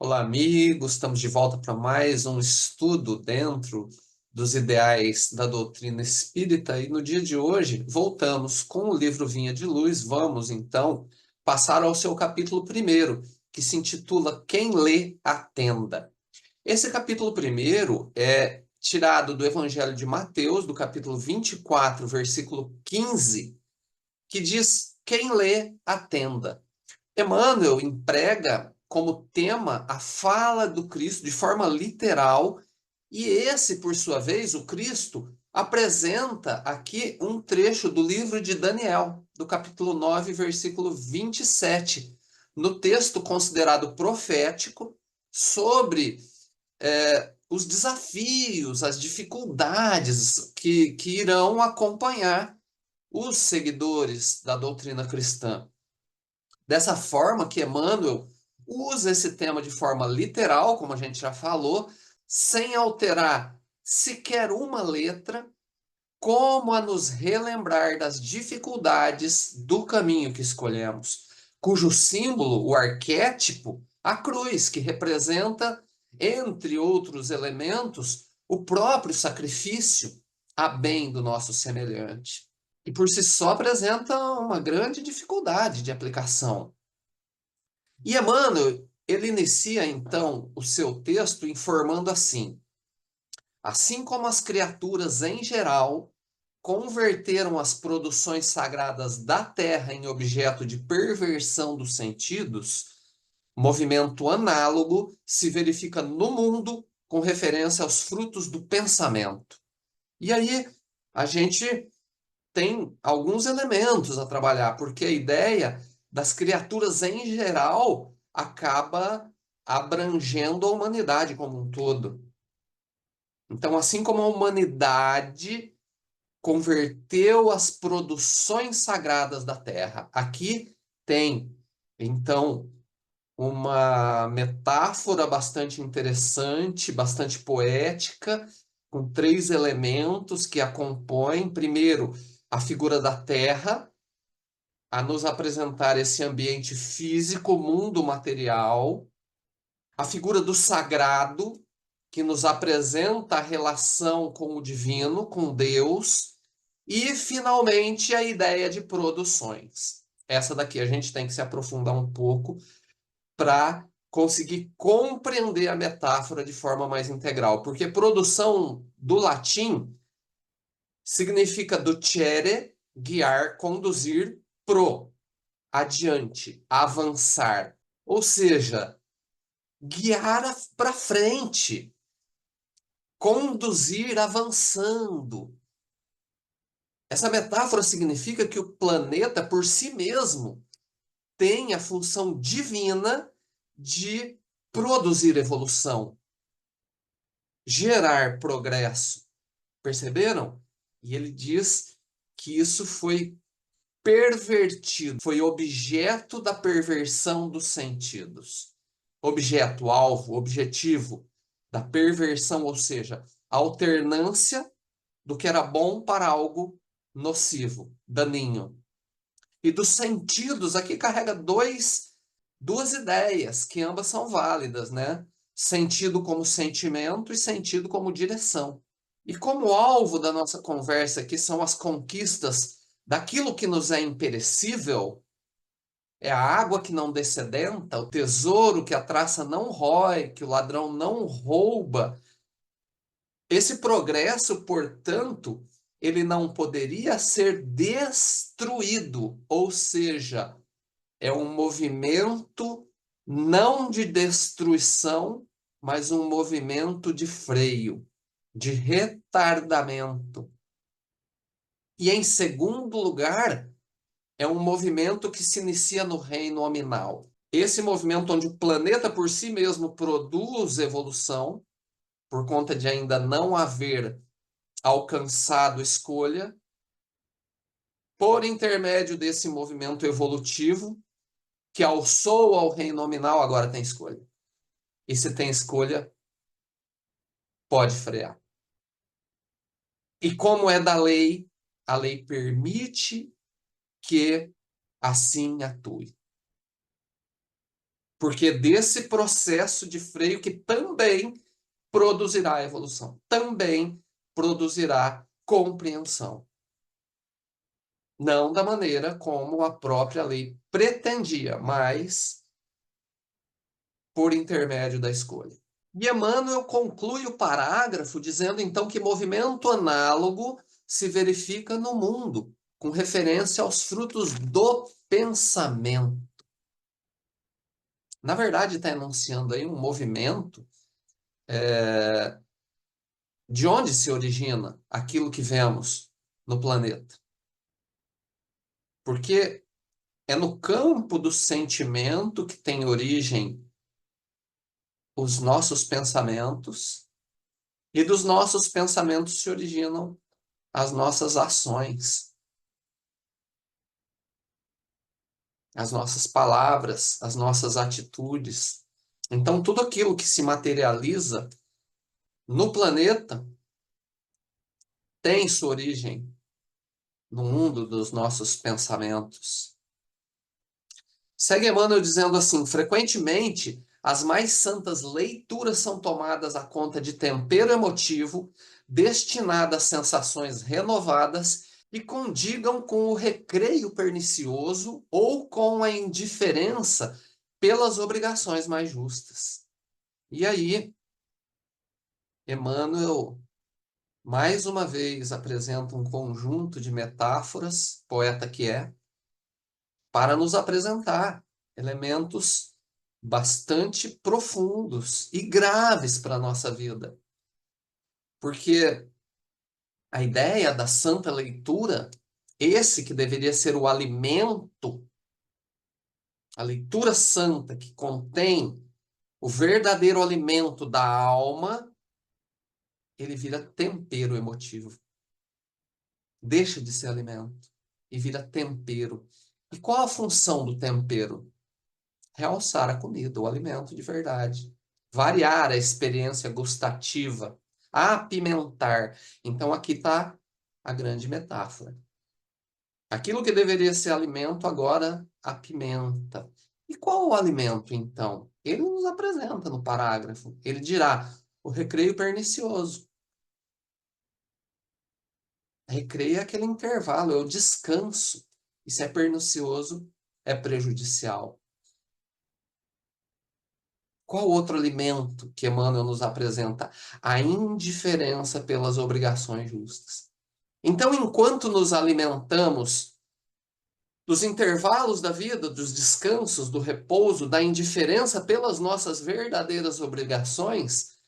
Olá, amigos. Estamos de volta para mais um estudo dentro dos ideais da doutrina espírita. E no dia de hoje, voltamos com o livro Vinha de Luz. Vamos, então, passar ao seu capítulo primeiro, que se intitula Quem Lê, Atenda. Esse capítulo primeiro é tirado do Evangelho de Mateus, do capítulo 24, versículo 15, que diz: Quem lê, atenda. Emmanuel emprega como tema a fala do Cristo de forma literal, e esse, por sua vez, o Cristo, apresenta aqui um trecho do livro de Daniel, do capítulo 9, versículo 27, no texto considerado profético sobre os desafios, as dificuldades que irão acompanhar os seguidores da doutrina cristã. Dessa forma que Emmanuel usa esse tema de forma literal, como a gente já falou, sem alterar sequer uma letra, como a nos relembrar das dificuldades do caminho que escolhemos, cujo símbolo, o arquétipo, a cruz, que representa, entre outros elementos, o próprio sacrifício a bem do nosso semelhante. E por si só apresenta uma grande dificuldade de aplicação. E Emmanuel, ele inicia então o seu texto informando assim como as criaturas em geral converteram as produções sagradas da terra em objeto de perversão dos sentidos, movimento análogo se verifica no mundo com referência aos frutos do pensamento. E aí a gente tem alguns elementos a trabalhar, porque a ideia das criaturas em geral acaba abrangendo a humanidade como um todo. Então, assim como a humanidade converteu as produções sagradas da terra, aqui tem, então, uma metáfora bastante interessante, bastante poética, com três elementos que a compõem. Primeiro, a figura da terra, a nos apresentar esse ambiente físico, mundo material, a figura do sagrado, que nos apresenta a relação com o divino, com Deus, e, finalmente, a ideia de produções. Essa daqui a gente tem que se aprofundar um pouco para conseguir compreender a metáfora de forma mais integral, porque produção do latim significa docere, guiar, conduzir, pro, adiante, avançar. Ou seja, guiar para frente, conduzir avançando. Essa metáfora significa que o planeta por si mesmo tem a função divina de produzir evolução, gerar progresso. Perceberam? E ele diz que isso foi pervertido, foi objeto da perversão dos sentidos. Objeto, alvo, objetivo da perversão, ou seja, a alternância do que era bom para algo nocivo, daninho. E dos sentidos, aqui carrega duas ideias, que ambas são válidas, né? Sentido como sentimento e sentido como direção. E como alvo da nossa conversa aqui são as conquistas daquilo que nos é imperecível, é a água que não dessedenta, o tesouro que a traça não rói, que o ladrão não rouba. Esse progresso, portanto, ele não poderia ser destruído, ou seja, é um movimento não de destruição, mas um movimento de freio, de retardamento. E em segundo lugar, é um movimento que se inicia no reino nominal. Esse movimento onde o planeta por si mesmo produz evolução, por conta de ainda não haver alcançado escolha, por intermédio desse movimento evolutivo, que alçou ao reino nominal, agora tem escolha. E se tem escolha, pode frear. E como é da lei, a lei permite que assim atue. Porque desse processo de freio que também produzirá evolução, também produzirá compreensão. Não da maneira como a própria lei pretendia, mas por intermédio da escolha. E Emmanuel conclui o parágrafo dizendo então que movimento análogo se verifica no mundo, com referência aos frutos do pensamento. Na verdade, está enunciando aí um movimento de onde se origina aquilo que vemos no planeta. Porque é no campo do sentimento que tem origem os nossos pensamentos, e dos nossos pensamentos se originam as nossas ações, as nossas palavras, as nossas atitudes. Então, tudo aquilo que se materializa no planeta tem sua origem no mundo dos nossos pensamentos. Segue Emmanuel dizendo assim: frequentemente, as mais santas leituras são tomadas à conta de tempero emotivo, destinado a sensações renovadas e condigam com o recreio pernicioso ou com a indiferença pelas obrigações mais justas. E aí, Emmanuel, mais uma vez, apresenta um conjunto de metáforas, poeta que é, para nos apresentar elementos bastante profundos e graves para a nossa vida. Porque a ideia da santa leitura, esse que deveria ser o alimento, a leitura santa que contém o verdadeiro alimento da alma, ele vira tempero emotivo. Deixa de ser alimento e vira tempero. E qual a função do tempero? Realçar a comida, o alimento de verdade. Variar a experiência gustativa. Apimentar. Então aqui está a grande metáfora. Aquilo que deveria ser alimento agora apimenta. E qual o alimento, então? Ele nos apresenta no parágrafo. Ele dirá: o recreio pernicioso. Recreio é aquele intervalo, é o descanso. E se é pernicioso, é prejudicial. Qual outro alimento que Emmanuel nos apresenta? A indiferença pelas obrigações justas. Então, enquanto nos alimentamos dos intervalos da vida, dos descansos, do repouso, da indiferença pelas nossas verdadeiras obrigações,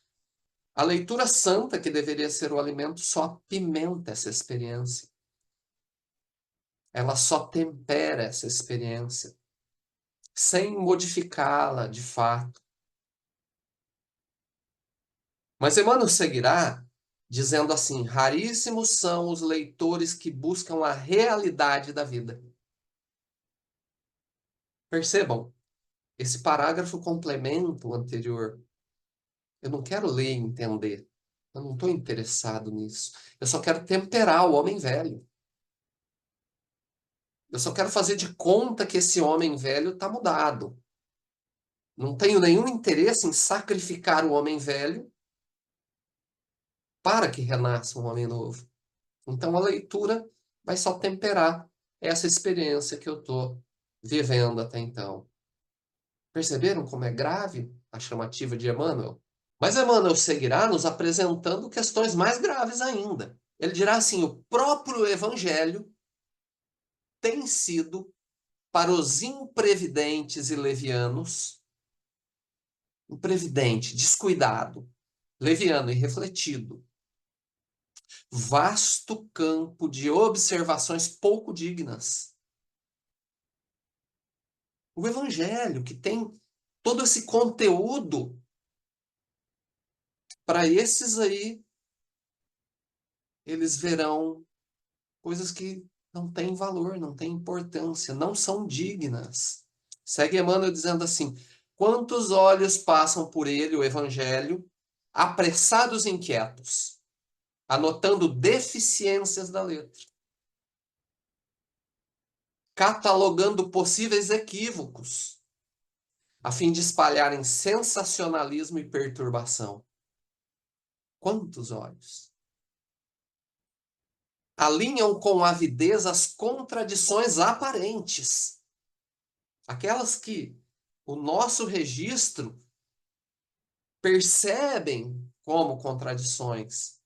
a leitura santa, que deveria ser o alimento, só apimenta essa experiência. Ela só tempera essa experiência, sem modificá-la de fato. Mas Emmanuel seguirá dizendo assim: raríssimos são os leitores que buscam a realidade da vida. Percebam, esse parágrafo complementa o anterior. Eu não quero ler e entender. Eu não estou interessado nisso. Eu só quero temperar o homem velho. Eu só quero fazer de conta que esse homem velho está mudado. Não tenho nenhum interesse em sacrificar o homem velho para que renasça um homem novo. Então a leitura vai só temperar essa experiência que eu estou vivendo até então. Perceberam como é grave a chamativa de Emmanuel? Mas Emmanuel seguirá nos apresentando questões mais graves ainda. Ele dirá assim: o próprio Evangelho tem sido, para os imprevidentes e levianos, imprevidente, descuidado, leviano e refletido, vasto campo de observações pouco dignas. O Evangelho, que tem todo esse conteúdo, para esses aí, eles verão coisas que não têm valor, não têm importância, não são dignas. Segue Emmanuel dizendo assim: quantos olhos passam por ele, o Evangelho, apressados e inquietos, anotando deficiências da letra, catalogando possíveis equívocos, a fim de espalharem sensacionalismo e perturbação. Quantos olhos alinham com avidez as contradições aparentes, aquelas que o nosso registro percebem como contradições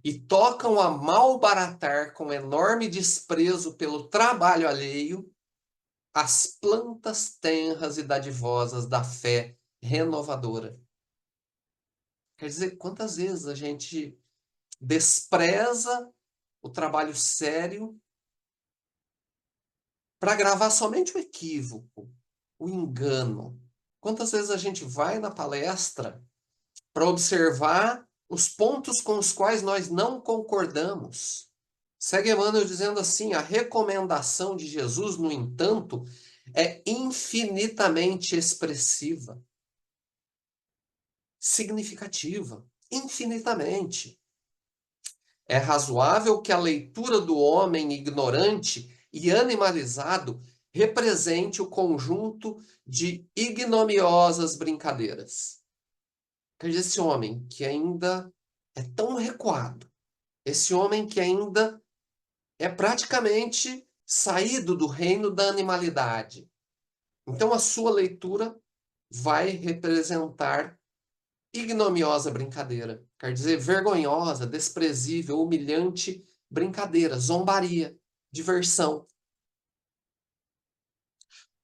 e tocam a malbaratar com enorme desprezo pelo trabalho alheio as plantas tenras e dadivosas da fé renovadora. Quer dizer, quantas vezes a gente despreza o trabalho sério para gravar somente o equívoco, o engano. Quantas vezes a gente vai na palestra para observar os pontos com os quais nós não concordamos? Segue Emmanuel dizendo assim: a recomendação de Jesus, no entanto, é infinitamente expressiva, significativa, infinitamente. É razoável que a leitura do homem ignorante e animalizado represente o conjunto de ignominiosas brincadeiras. Quer dizer, esse homem que ainda é tão recuado, esse homem que ainda é praticamente saído do reino da animalidade. Então, a sua leitura vai representar ignominiosa brincadeira. Quer dizer, vergonhosa, desprezível, humilhante brincadeira, zombaria, diversão.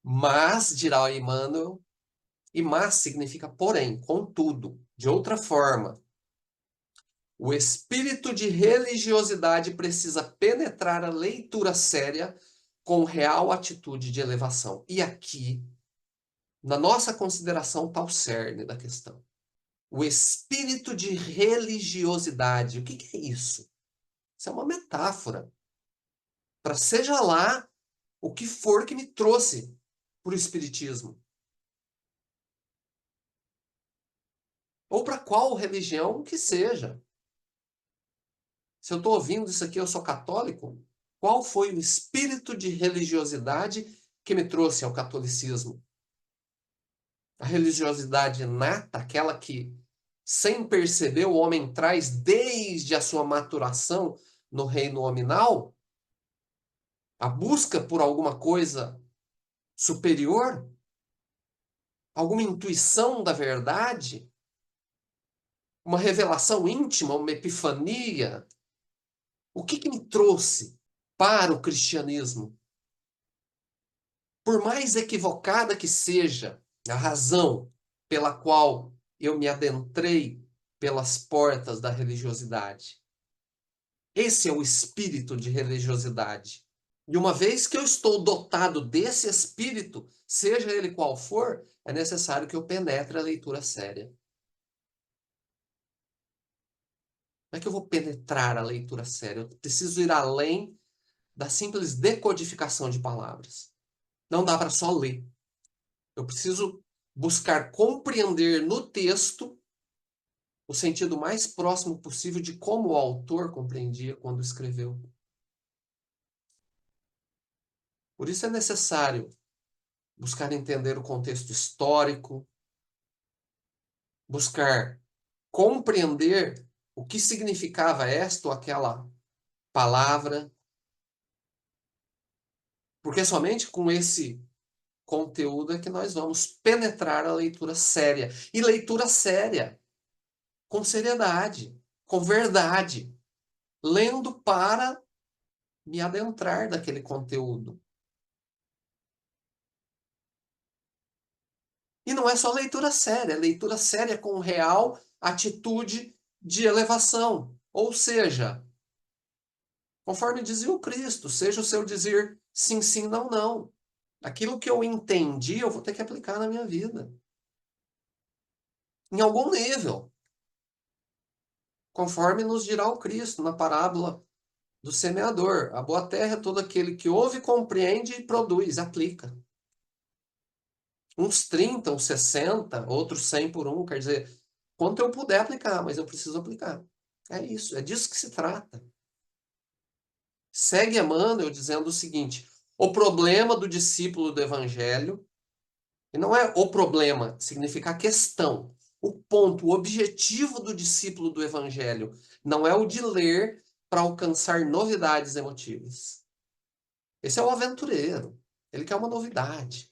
Mas, dirá Emmanuel, e mas significa porém, contudo, de outra forma. O espírito de religiosidade precisa penetrar a leitura séria com real atitude de elevação. E aqui, na nossa consideração, está o cerne da questão. O espírito de religiosidade. O que é isso? Isso é uma metáfora para seja lá o que for que me trouxe para o espiritismo. Ou para qual religião que seja. Se eu estou ouvindo isso aqui, eu sou católico, qual foi o espírito de religiosidade que me trouxe ao catolicismo? A religiosidade inata, aquela que, sem perceber, o homem traz desde a sua maturação no reino nominal, a busca por alguma coisa superior, alguma intuição da verdade, uma revelação íntima, uma epifania. O que me trouxe para o cristianismo? Por mais equivocada que seja a razão pela qual eu me adentrei pelas portas da religiosidade, esse é o espírito de religiosidade. E uma vez que eu estou dotado desse espírito, seja ele qual for, é necessário que eu penetre a leitura séria. Como é que eu vou penetrar a leitura séria? Eu preciso ir além da simples decodificação de palavras. Não dá para só ler. Eu preciso buscar compreender no texto o sentido mais próximo possível de como o autor compreendia quando escreveu. Por isso é necessário buscar entender o contexto histórico, buscar compreender o que significava esta ou aquela palavra, porque somente com esse conteúdo é que nós vamos penetrar a leitura séria. E leitura séria, com seriedade, com verdade, lendo para me adentrar daquele conteúdo. E não é só leitura séria, é leitura séria com real atitude de elevação. Ou seja, conforme dizia o Cristo, seja o seu dizer sim, sim, não, não. Aquilo que eu entendi, eu vou ter que aplicar na minha vida. Em algum nível. Conforme nos dirá o Cristo na parábola do semeador. A boa terra é todo aquele que ouve, compreende e produz, aplica. Uns 30, uns 60, outros 100 por um. Quer dizer, quanto eu puder aplicar, mas eu preciso aplicar. É isso, é disso que se trata. Segue Emmanuel dizendo o seguinte: o problema do discípulo do evangelho E não é o problema, significa a questão. O ponto, o objetivo do discípulo do evangelho não é o de ler para alcançar novidades emotivas. Esse é o aventureiro. Ele quer uma novidade.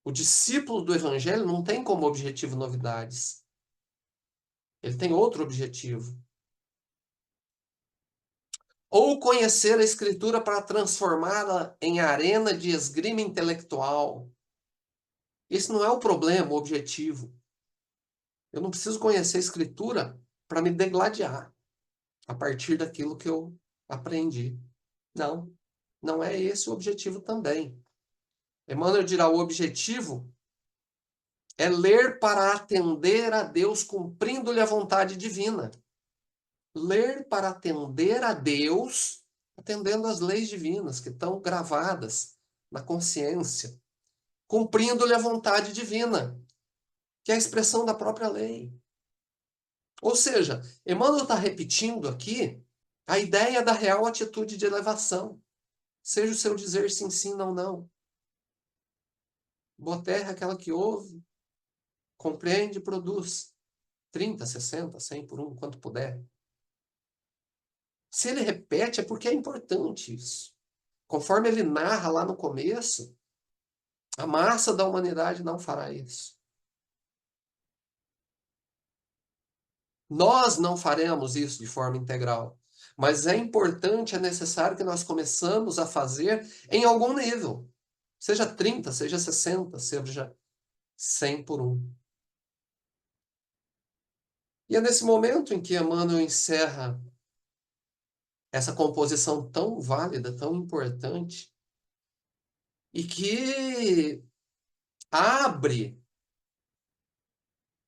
O discípulo do evangelho não tem como objetivo novidades. Ele tem outro objetivo. Ou conhecer a escritura para transformá-la em arena de esgrima intelectual. Esse não é o problema, o objetivo. Eu não preciso conhecer a escritura para me degladiar a partir daquilo que eu aprendi. Não, não é esse o objetivo também. Emmanuel dirá: o objetivo é ler para atender a Deus, cumprindo-lhe a vontade divina. Ler para atender a Deus, atendendo às leis divinas que estão gravadas na consciência, cumprindo-lhe a vontade divina, que é a expressão da própria lei. Ou seja, Emmanuel está repetindo aqui a ideia da real atitude de elevação. Seja o seu dizer sim, sim, não, não. Boa terra é aquela que ouve, compreende e produz. 30, 60, 100 por um, quanto puder. Se ele repete, é porque é importante isso. Conforme ele narra lá no começo, a massa da humanidade não fará isso. Nós não faremos isso de forma integral. Mas é importante, é necessário que nós começamos a fazer em algum nível. Seja 30, seja 60, seja 100 por um. E é nesse momento em que Emmanuel encerra essa composição tão válida, tão importante, e que abre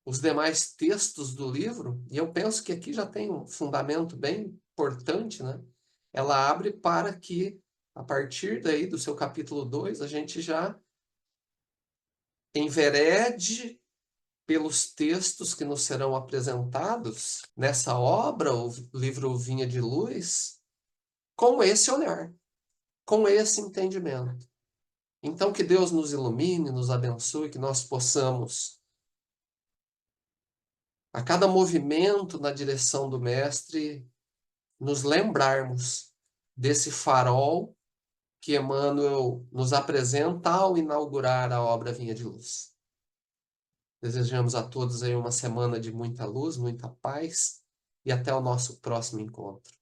os demais textos do livro, e eu penso que aqui já tem um fundamento bem importante, né? Ela abre para que, a partir daí do seu capítulo 2, a gente já enverede pelos textos que nos serão apresentados nessa obra, o livro Vinha de Luz, com esse olhar, com esse entendimento. Então, que Deus nos ilumine, nos abençoe, que nós possamos, a cada movimento na direção do Mestre, nos lembrarmos desse farol que Emmanuel nos apresenta ao inaugurar a obra Vinha de Luz. Desejamos a todos aí uma semana de muita luz, muita paz e até o nosso próximo encontro.